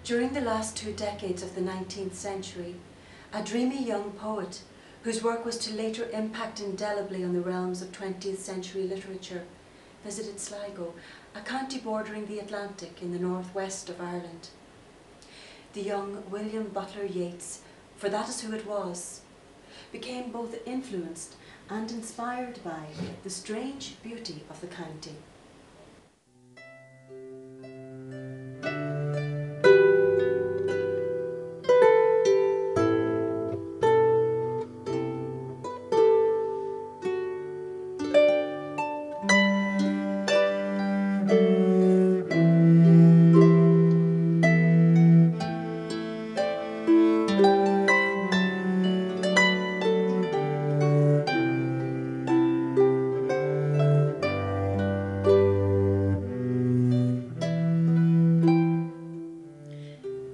During the last 2 decades of the 19th century, a dreamy young poet, whose work was to later impact indelibly on the realms of 20th century literature, visited Sligo, a county bordering the Atlantic in the northwest of Ireland. The young William Butler Yeats, for that is who it was, became both influenced and inspired by the strange beauty of the county.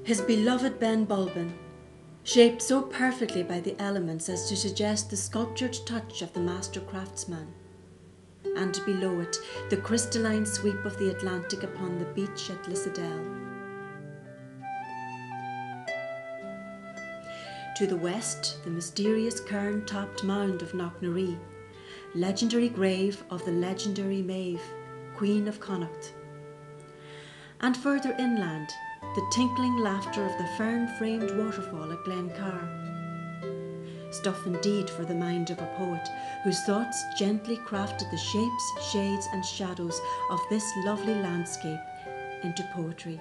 His beloved Ben Bulben, shaped so perfectly by the elements as to suggest the sculptured touch of the master craftsman, and below it the crystalline sweep of the Atlantic upon the beach at Lissadell. To the west, the mysterious cairn-topped mound of Knocknaree, legendary grave of the legendary Maeve, Queen of Connacht. And further inland, the tinkling laughter of the fern-framed waterfall at Glencar. Stuff indeed for the mind of a poet, whose thoughts gently crafted the shapes, shades and shadows of this lovely landscape into poetry.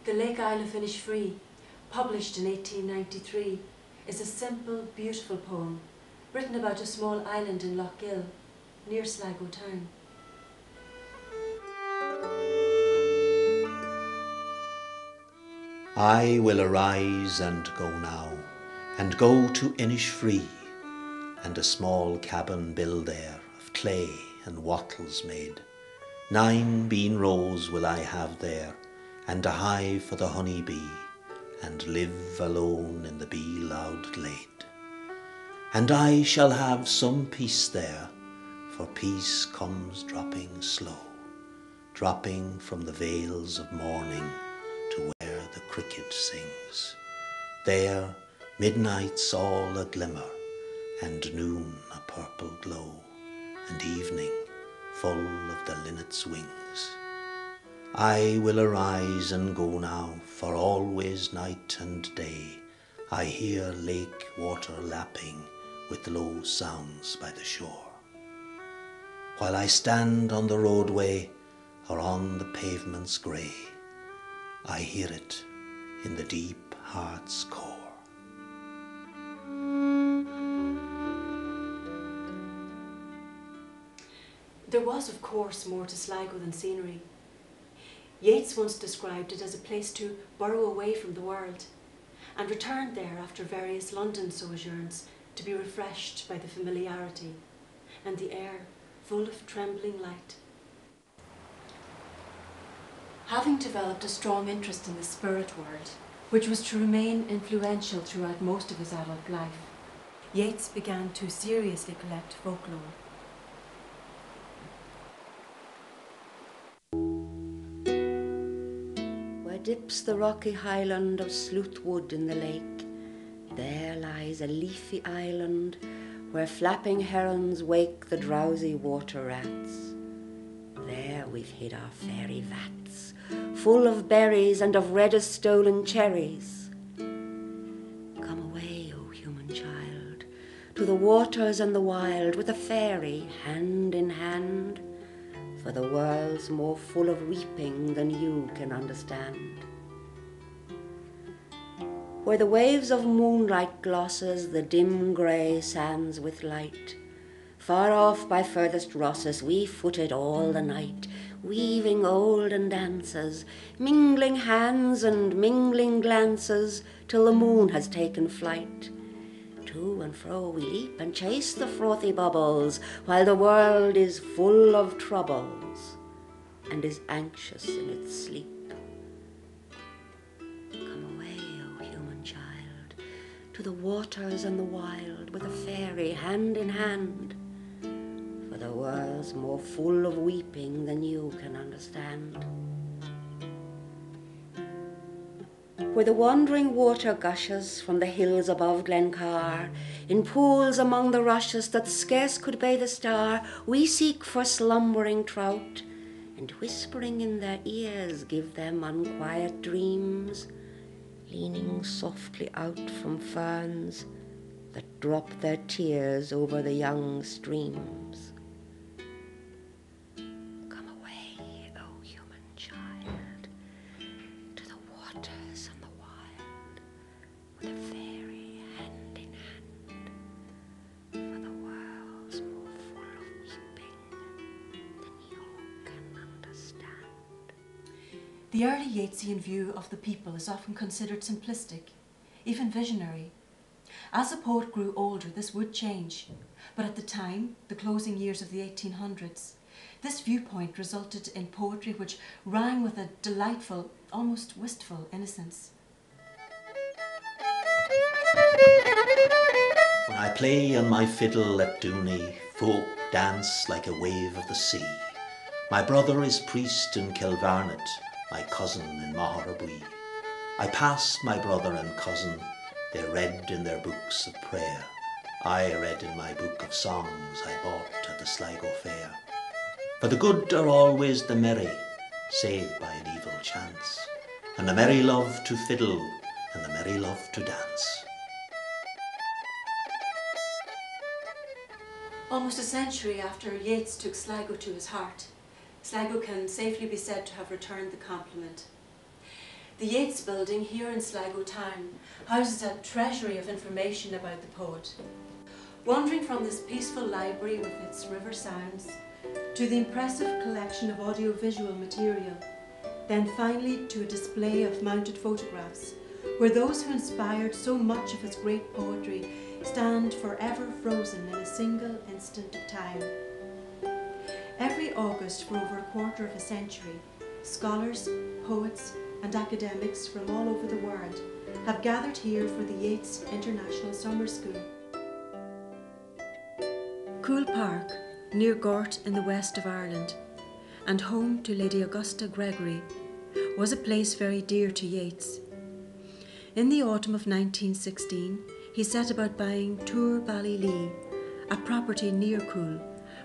The Lake Isle of Innisfree, published in 1893, is a simple, beautiful poem written about a small island in Lough Gill, near Sligo town. I will arise and go now, and go to Innisfree, and a small cabin build there of clay and wattles made. 9 bean rows will I have there, and a hive for the honey bee, and live alone in the bee-loud glade. And I shall have some peace there, for peace comes dropping slow, dropping from the vales of morning to where the cricket sings. There midnight's all a glimmer, and noon a purple glow, and evening full of the linnet's wings. I will arise and go now, for always night and day I hear lake water lapping with low sounds by the shore. While I stand on the roadway or on the pavements grey, I hear it in the deep heart's core. There was, of course, more to Sligo than scenery. Yeats once described it as a place to burrow away from the world, and returned there after various London sojourns to be refreshed by the familiarity and the air full of trembling light. Having developed a strong interest in the spirit world, which was to remain influential throughout most of his adult life, Yeats began to seriously collect folklore. Dips the rocky highland of Sleuthwood in the lake. There lies a leafy island where flapping herons wake the drowsy water rats. There we've hid our fairy vats, full of berries and of reddest stolen cherries. Come away, O human child, to the waters and the wild, with a fairy hand in hand, for the world's more full of weeping than you can understand. Where the waves of moonlight glosses the dim grey sands with light, far off by furthest Rosses we footed all the night, weaving olden dances, mingling hands and mingling glances, till the moon has taken flight, To and fro we leap and chase the frothy bubbles, while the world is full of troubles and is anxious in its sleep. Come away, O human child, to the waters and the wild, with a fairy hand in hand, for the world's more full of weeping than you can understand. Where the wandering water gushes from the hills above Glencar, in pools among the rushes that scarce could bathe a star, we seek for slumbering trout, and whispering in their ears give them unquiet dreams, leaning softly out from ferns that drop their tears over the young streams. Come away, O human child, to the waters and the wild, with a fairy hand in hand, for the world's more full of weeping than you can understand. The early Yeatsian view of the people is often considered simplistic, even visionary. As the poet grew older, this would change, but at the time, the closing years of the 1800s, this viewpoint resulted in poetry which rang with a delightful, almost wistful innocence. When I play on my fiddle at Dooney, folk dance like a wave of the sea. My brother is priest in Kilvarnet, my cousin in Maharabui. I passed my brother and cousin, they read in their books of prayer. I read in my book of songs I bought at the Sligo fair. For the good are always the merry, saved by an evil chance, and the merry love to fiddle, and the merry love to dance. Almost a century after Yeats took Sligo to his heart, Sligo can safely be said to have returned the compliment. The Yeats building here in Sligo town houses a treasury of information about the poet. Wandering from this peaceful library with its river sounds to the impressive collection of audiovisual material, then finally to a display of mounted photographs where those who inspired so much of his great poetry stand forever frozen in a single instant of time. Every August for over a quarter of a century, scholars, poets and academics from all over the world have gathered here for the Yeats International Summer School. Coole Park, near Gort in the west of Ireland, and home to Lady Augusta Gregory, was a place very dear to Yeats. In the autumn of 1916, he set about buying Tour Ballylee, a property near Coole,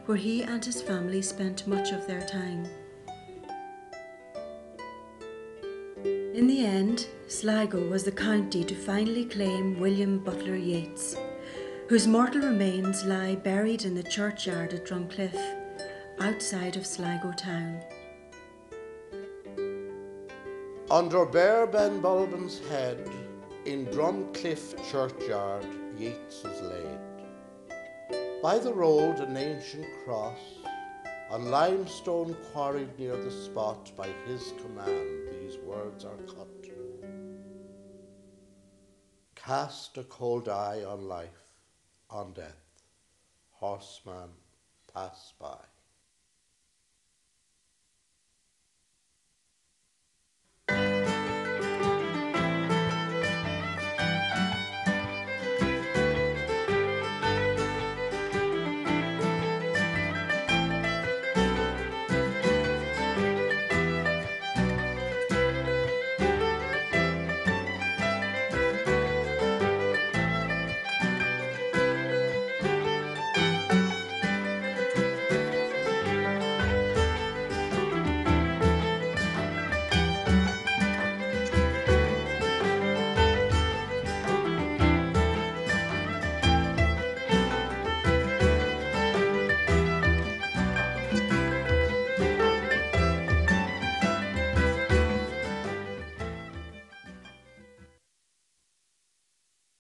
where he and his family spent much of their time. In the end, Sligo was the county to finally claim William Butler Yeats, whose mortal remains lie buried in the churchyard at Drumcliff, outside of Sligo town. Under bare Ben Bulben's head, in Drumcliff churchyard, Yeats was laid. By the road an ancient cross, on limestone quarried near the spot, by his command these words are cut. Cast a cold eye on life, on death, horseman, pass by.